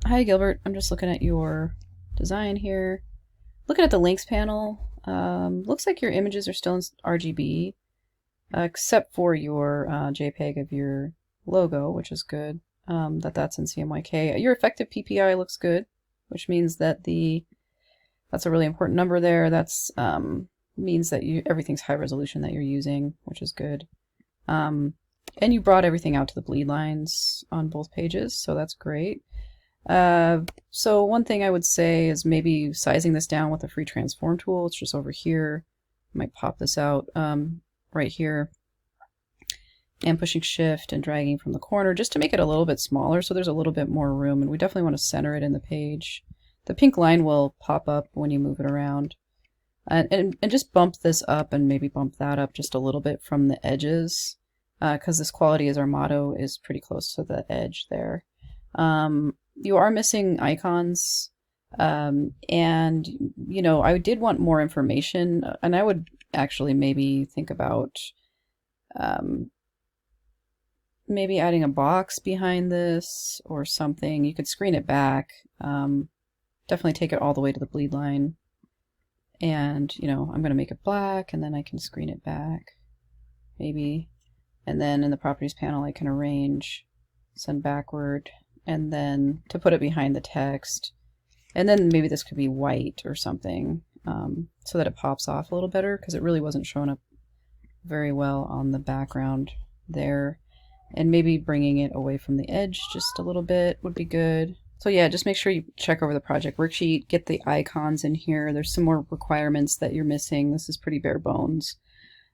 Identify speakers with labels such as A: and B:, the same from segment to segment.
A: Hi Gilbert, I'm just looking at your design here. Looking at the links panel, looks like your images are still in RGB, except for your JPEG of your logo, which is good, that's in CMYK. Your effective PPI looks good, which means that that's a really important number there. That's means that everything's high resolution that you're using, which is good. And you brought everything out to the bleed lines on both pages, so that's great. So one thing I would say is maybe sizing this down with a free transform tool. It's just over here. I might pop this out right here, and pushing shift and dragging from the corner just to make it a little bit smaller so there's a little bit more room, and we definitely want to center it in the page. The pink line will pop up when you move it around. And just bump this up and maybe bump that up just a little bit from the edges, because this quality is our motto is pretty close to the edge there. You are missing icons, and you know, I did want more information, and I would actually maybe think about maybe adding a box behind this or something. You could screen it back. Definitely take it all the way to the bleed line. And, you know, I'm going to make it black, and then I can screen it back, maybe. And then in the properties panel, I can arrange, send backward, and then to put it behind the text. And then maybe this could be white or something, so that it pops off a little better, because it really wasn't showing up very well on the background there. And maybe bringing it away from the edge just a little bit would be good. So yeah, just make sure you check over the project worksheet, get the icons in here. There's some more requirements that you're missing. This is pretty bare bones.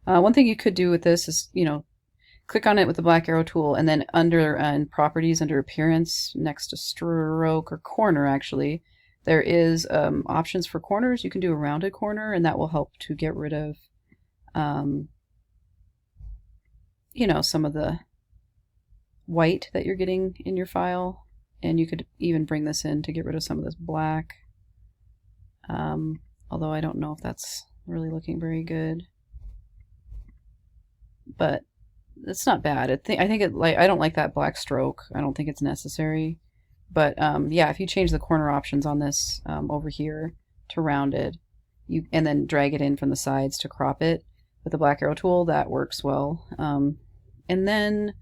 A: One thing you could do with this is, you know, click on it with the black arrow tool, and then under in properties, under appearance, next to stroke or corner actually, there is options for corners. You can do a rounded corner, and that will help to get rid of, you know, some of the white that you're getting in your file. And you could even bring this in to get rid of some of this black. Although I don't know if that's really looking very good. But it's not bad. I think I don't like that black stroke. I don't think it's necessary. But yeah, if you change the corner options on this over here to rounded, and then drag it in from the sides to crop it with the black arrow tool, that works well. And then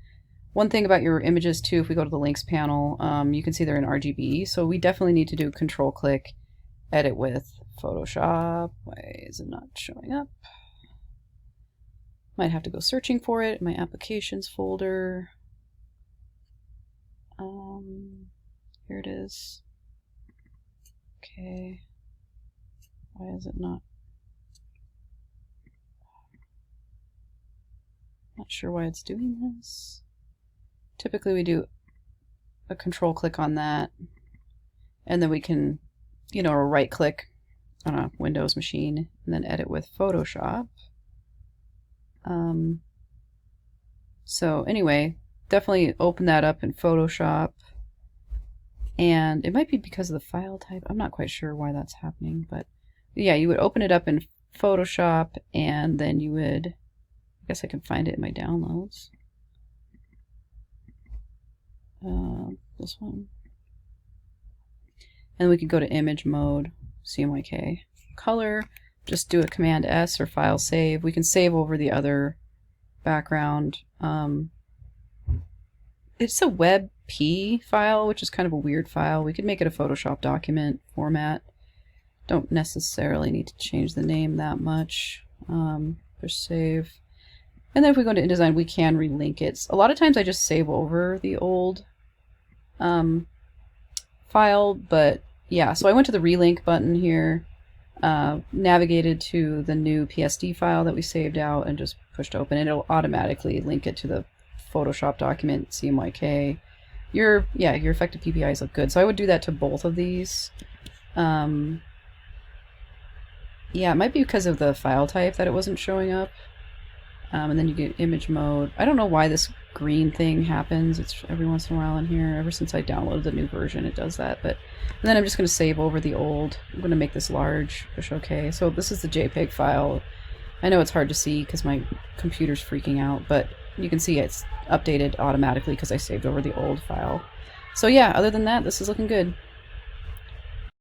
A: one thing about your images too, if we go to the links panel, you can see they're in RGB, so we definitely need to do control click, edit with Photoshop. Why is it not showing up? Might have to go searching for it in my applications folder. Here it is. Okay. Why is it not? Not sure why it's doing this. Typically we do a control click on that, and then we can, you know, right click on a Windows machine and then edit with Photoshop. So anyway, definitely open that up in Photoshop, and it might be because of the file type. I'm not quite sure why that's happening, but yeah, you would open it up in Photoshop, and then you would, I guess I can find it in my downloads. This one, and we could go to image mode, CMYK, color, just do a Command S or file save. We can save over the other background. It's a WebP file, which is kind of a weird file. We could make it a Photoshop document format. Don't necessarily need to change the name that much. Push save. And then if we go into InDesign, we can relink it. A lot of times I just save over the old file, but yeah, so I went to the relink button here, navigated to the new PSD file that we saved out, and just pushed open, and it'll automatically link it to the Photoshop document, CMYK. Your effective PPIs look good, so I would do that to both of these. Yeah, it might be because of the file type that it wasn't showing up. And then you get image mode. I don't know why this green thing happens. It's every once in a while in here. Ever since I downloaded the new version, it does that. And then I'm just going to save over the old. I'm going to make this large. Push OK. So this is the JPEG file. I know it's hard to see because my computer's freaking out, but you can see it's updated automatically because I saved over the old file. So yeah, other than that, this is looking good.